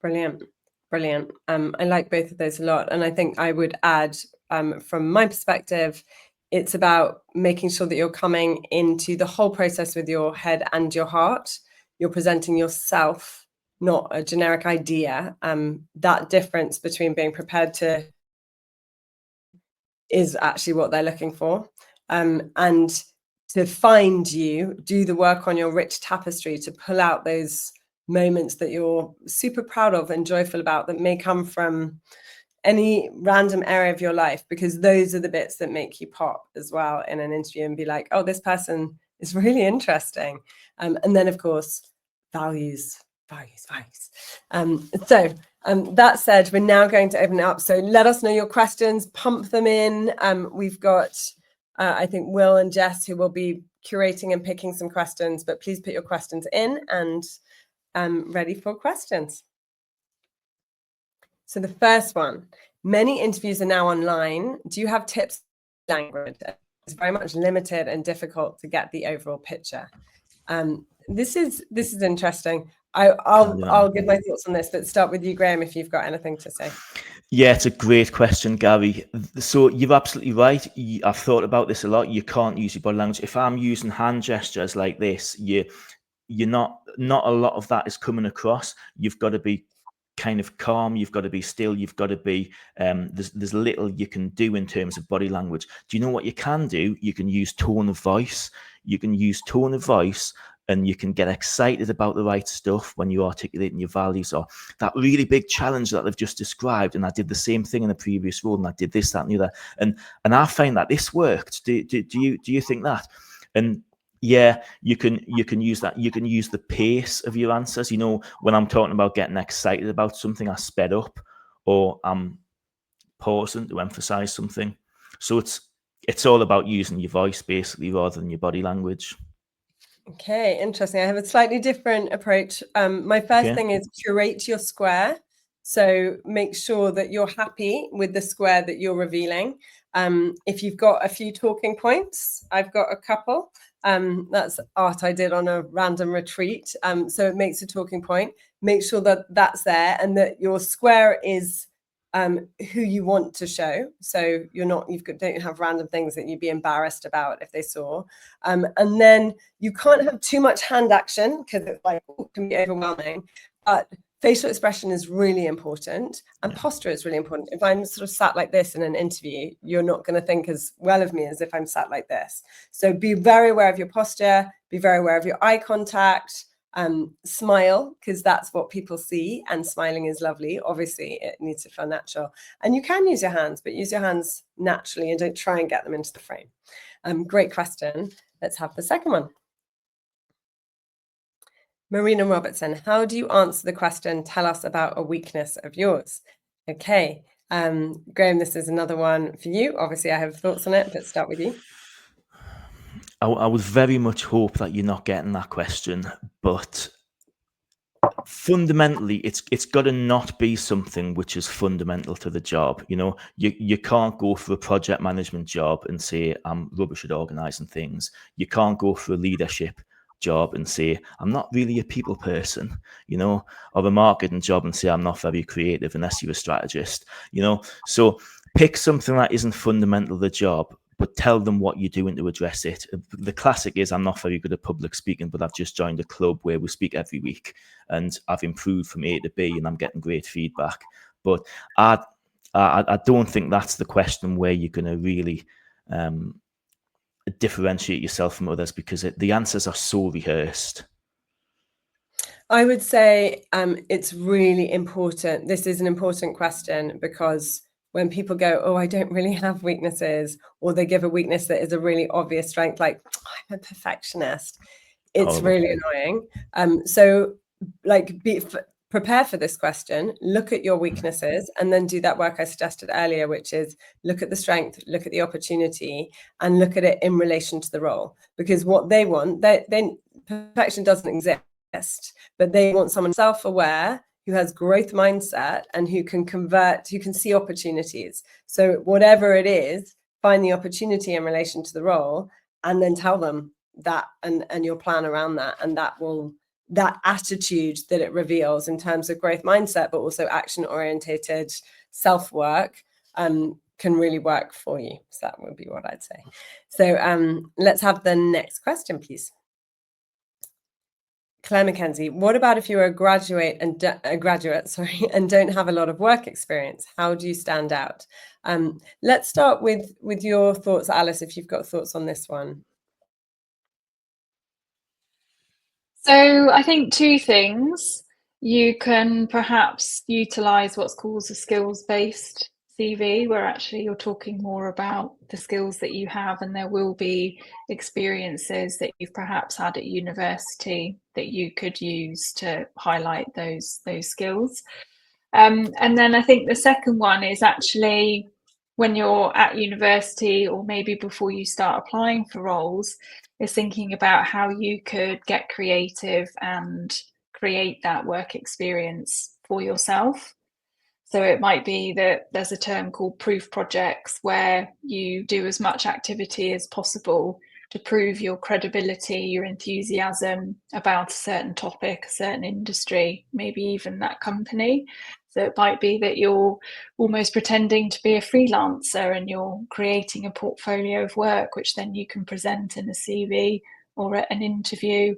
Brilliant. I like both of those a lot. And I think I would add, from my perspective, it's about making sure that you're coming into the whole process with your head and your heart. You're presenting yourself, not a generic idea. That difference between being prepared to is actually what they're looking for. And to find you, do the work on your rich tapestry to pull out those moments that you're super proud of and joyful about that may come from any random area of your life, because those are the bits that make you pop as well in an interview and be like, oh, this person is really interesting. And then, of course, values. So That said, we're now going to open it up. So let us know your questions, pump them in. We've got, I think, Will and Jess who will be curating and picking some questions, but please put your questions in, and ready for questions. So the first one, many interviews are now online. Do you have tips for language? It's very much limited and difficult to get the overall picture. This is interesting. I'll give my thoughts on this, but start with you, Graeme, if you've got anything to say. Yeah, it's a great question, Gary. So you're absolutely right. I've thought about this a lot. You can't use your body language. If I'm using hand gestures like this, you're not a lot of that is coming across. You've got to be kind of calm. You've got to be still. You've got to be. There's little you can do in terms of body language. Do you know what you can do? You can use tone of voice. You can use tone of voice, and you can get excited about the right stuff when you're articulating your values, or that really big challenge that they've just described. And I did the same thing in the previous role, and I did this, that, and the other. And I find that this worked. Do you think that? And yeah, you can use that. You can use the pace of your answers. You know, when I'm talking about getting excited about something, I sped up, or I'm pausing to emphasize something. So it's all about using your voice basically rather than your body language. Okay, interesting. I have a slightly different approach. My first thing is curate your square. So make sure that you're happy with the square that you're revealing. If you've got a few talking points, I've got a couple. That's art I did on a random retreat. So it makes a talking point. Make sure that that's there and that your square is who you want to show. So don't have random things that you'd be embarrassed about if they saw. And then you can't have too much hand action because it can be overwhelming. But facial expression is really important, and posture is really important. If I'm sort of sat like this in an interview, you're not going to think as well of me as if I'm sat like this. So be very aware of your posture, be very aware of your eye contact, smile, because that's what people see, and smiling is lovely. Obviously, it needs to feel natural. And you can use your hands, but use your hands naturally and don't try and get them into the frame. Great question. Let's have the second one. Marina Robertson, how do you answer the question, tell us about a weakness of yours? Okay, Graeme, this is another one for you. Obviously, I have thoughts on it, but start with you. I would very much hope that you're not getting that question, but fundamentally, it's got to not be something which is fundamental to the job. You know, you can't go for a project management job and say I'm rubbish at organising things. You can't go for a leadership job and say I'm not really a people person, you know, or a marketing job and say I'm not very creative unless you're a strategist, you know. So pick something that isn't fundamental to the job, but tell them what you're doing to address it. The classic is I'm not very good at public speaking, but I've just joined a club where we speak every week and I've improved from A to B and I'm getting great feedback. But I don't think that's the question where you're going to really differentiate yourself from others, because the answers are so rehearsed. I would say it's really important. This is an important question because when people go, oh, I don't really have weaknesses, or they give a weakness that is a really obvious strength, like I'm a perfectionist, it's really annoying. So prepare for this question, look at your weaknesses, and then do that work I suggested earlier, which is look at the strength, look at the opportunity, and look at it in relation to the role. Because what they want, perfection doesn't exist, but they want someone self-aware who has growth mindset and who can convert, who can see opportunities. So whatever it is, find the opportunity in relation to the role and then tell them that and your plan around that. And that attitude that it reveals in terms of growth mindset, but also action-orientated self-work can really work for you. So that would be what I'd say. So let's have the next question, please. Claire McKenzie, what about if you're a graduate and don't have a lot of work experience? How do you stand out? Let's start with your thoughts, Alice, if you've got thoughts on this one. So I think two things. You can perhaps utilise what's called a skills-based CV, where actually you're talking more about the skills that you have, and there will be experiences that you've perhaps had at university that you could use to highlight those skills. And then I think the second one is actually when you're at university, or maybe before you start applying for roles, is thinking about how you could get creative and create that work experience for yourself. So it might be that there's a term called proof projects, where you do as much activity as possible to prove your credibility, your enthusiasm about a certain topic, a certain industry, maybe even that company. So it might be that you're almost pretending to be a freelancer and you're creating a portfolio of work, which then you can present in a CV or at an interview,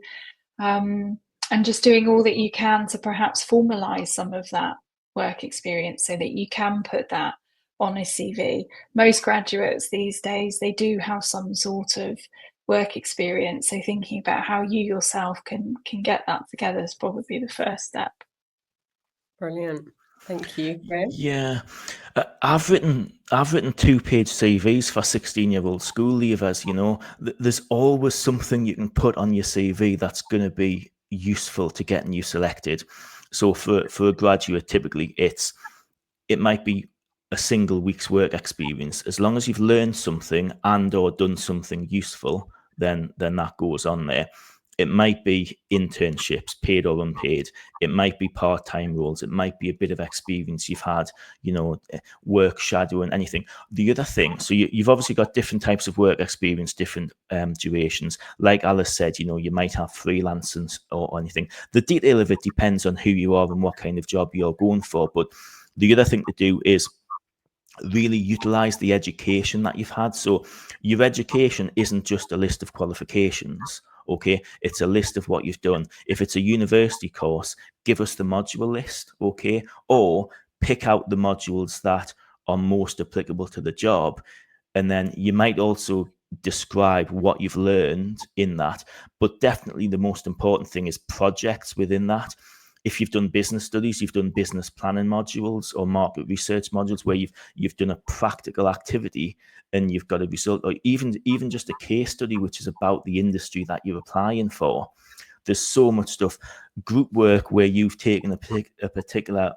and just doing all that you can to perhaps formalize some of that work experience so that you can put that on a CV. Most graduates these days, they do have some sort of work experience. So thinking about how you yourself can get that together is probably the first step. Brilliant. Thank you, Graeme. Yeah, I've written 2-page CVs for 16-year-old school leavers. You know, there's always something you can put on your CV that's going to be useful to getting you selected. So for a graduate, typically it might be a single week's work experience. As long as you've learned something and or done something useful, then that goes on there. It might be internships, paid or unpaid. It might be part-time roles. It might be a bit of experience you've had, you know, work shadowing, anything. The other thing, so you've obviously got different types of work experience, different durations. Like Alice said, you know, you might have freelancers or anything. The detail of it depends on who you are and what kind of job you're going for. But the other thing to do is really utilize the education that you've had. So your education isn't just a list of qualifications. Okay, it's a list of what you've done. If it's a university course, give us the module list, okay, or pick out the modules that are most applicable to the job. And then you might also describe what you've learned in that. But definitely the most important thing is projects within that. If you've done business studies, you've done business planning modules or market research modules where you've done a practical activity and you've got a result, or even just a case study which is about the industry that you're applying for. There's so much stuff. Group work where you've taken a particular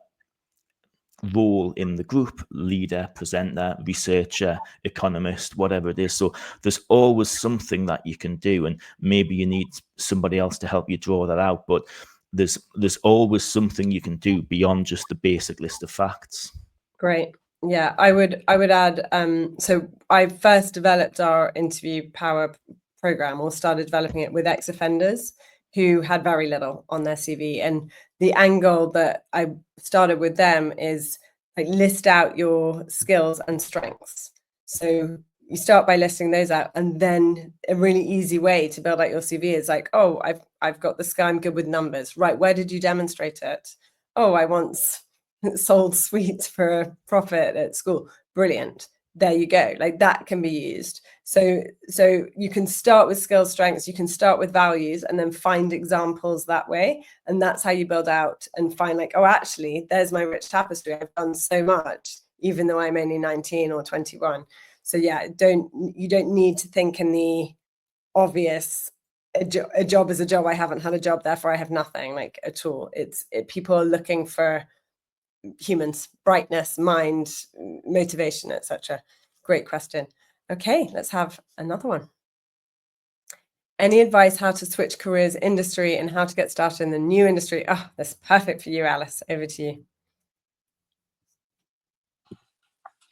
role in the group, leader, presenter, researcher, economist, whatever it is. So there's always something that you can do, and maybe you need somebody else to help you draw that out, but there's always something you can do beyond just the basic list of facts. Great. Yeah, I would add, so I first developed our interview power program, or started developing it with ex-offenders who had very little on their CV. And the angle that I started with them is like, list out your skills and strengths. So you start by listing those out, and then a really easy way to build out your CV is like, oh, I've got the skill, I'm good with numbers. Right, where did you demonstrate it? Oh, I once sold sweets for a profit at school. Brilliant. There you go. Like, that can be used. So you can start with skill strengths, you can start with values, and then find examples that way. And that's how you build out and find like, oh, actually, there's my rich tapestry. I've done so much, even though I'm only 19 or 21. So yeah, you don't need to think in the obvious, a job is a job. I haven't had a job, therefore I have nothing, like, at all. People are looking for humans, brightness, mind, motivation, etc. Great question. Okay, let's have another one. Any advice how to switch careers, industry, and how to get started in the new industry? Oh, that's perfect for you, Alice. Over to you.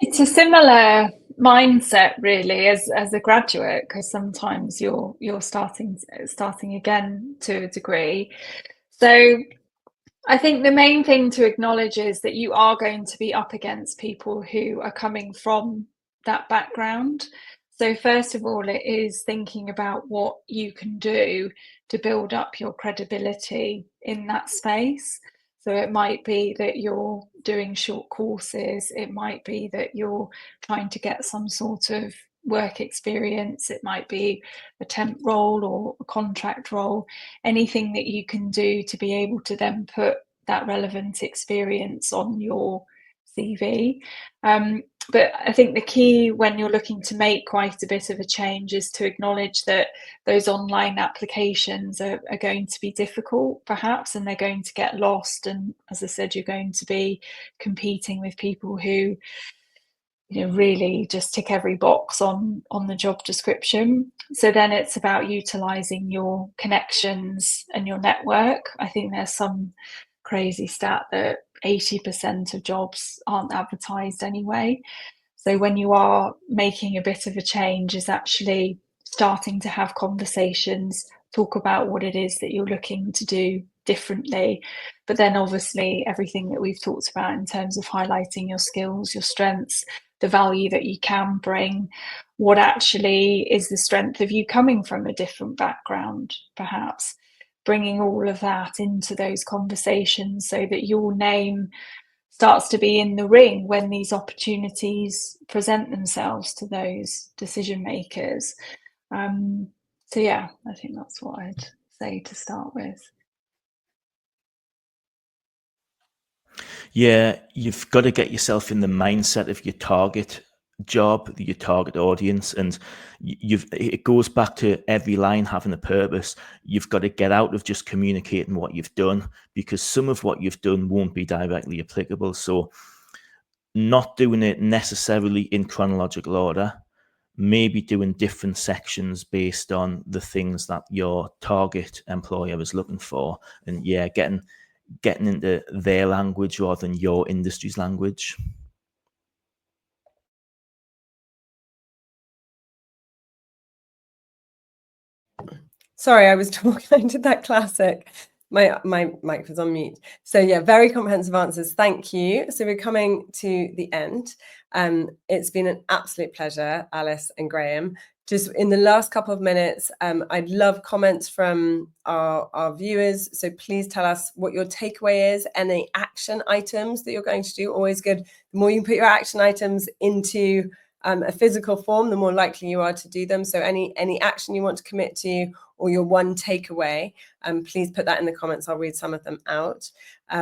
It's a similar mindset, really, as a graduate, because sometimes you're starting again to a degree. So I think the main thing to acknowledge is that you are going to be up against people who are coming from that background. So first of all, it is thinking about what you can do to build up your credibility in that space. So it might be that you're doing short courses. It might be that you're trying to get some sort of work experience. It might be a temp role or a contract role. Anything that you can do to be able to then put that relevant experience on your CV. But I think the key when you're looking to make quite a bit of a change is to acknowledge that those online applications are going to be difficult, perhaps, and they're going to get lost. And as I said, you're going to be competing with people who, you know, really just tick every box on the job description. So then it's about utilizing your connections and your network. I think there's some crazy stat that 80% of jobs aren't advertised anyway. So when you are making a bit of a change, is actually starting to have conversations, talk about what it is that you're looking to do differently. But then obviously everything that we've talked about in terms of highlighting your skills, your strengths, the value that you can bring, what actually is the strength of you coming from a different background, perhaps bringing all of that into those conversations so that your name starts to be in the ring when these opportunities present themselves to those decision makers. So yeah, I think that's what I'd say to start with. Yeah, you've got to get yourself in the mindset of your target job, your target audience, and it goes back to every line having a purpose. You've got to get out of just communicating what you've done, because some of what you've done won't be directly applicable. So not doing it necessarily in chronological order, maybe doing different sections based on the things that your target employer is looking for, and yeah, getting into their language rather than your industry's language. Sorry, I was talking. I did that classic. My mic was on mute. So yeah, very comprehensive answers. Thank you. So we're coming to the end. It's been an absolute pleasure, Alice and Graeme. Just in the last couple of minutes, I'd love comments from our viewers. So please tell us what your takeaway is, any action items that you're going to do. Always good. The more you put your action items into a physical form, the more likely you are to do them. So any action you want to commit to, or your one takeaway, please put that in the comments. I'll read some of them out.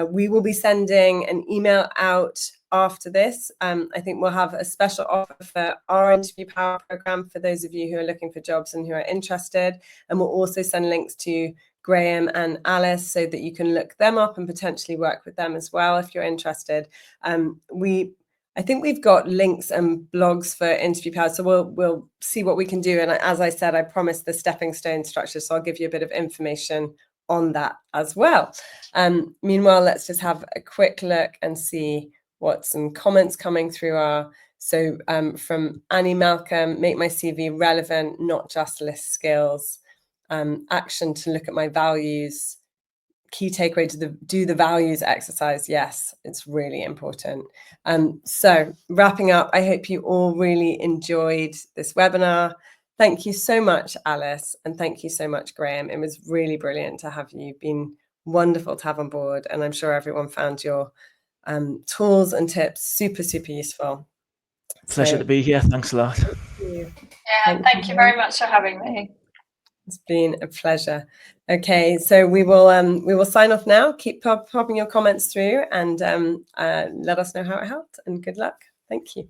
We will be sending an email out after this. I think we'll have a special offer for our Interview Power program for those of you who are looking for jobs and who are interested. And we'll also send links to Graeme and Alice so that you can look them up and potentially work with them as well if you're interested. I think we've got links and blogs for Interview Power, so we'll see what we can do. And as I said, I promised the stepping stone structure, so I'll give you a bit of information on that as well. Meanwhile, let's just have a quick look and see what some comments coming through are. So from Annie Malcolm, make my CV relevant, not just list skills. Action to look at my values. Key takeaway to do the values exercise. Yes, it's really important. So wrapping up, I hope you all really enjoyed this webinar. Thank you so much, Alice, and thank you so much, Graeme. It was really brilliant to have you. Been wonderful to have on board, and I'm sure everyone found your tools and tips super useful. Pleasure to be here. Thanks a lot. Thank you. Yeah, thank you very much for having me. It's been a pleasure. Okay, so we will sign off now. Keep popping your comments through and let us know how it helped, and good luck. Thank you.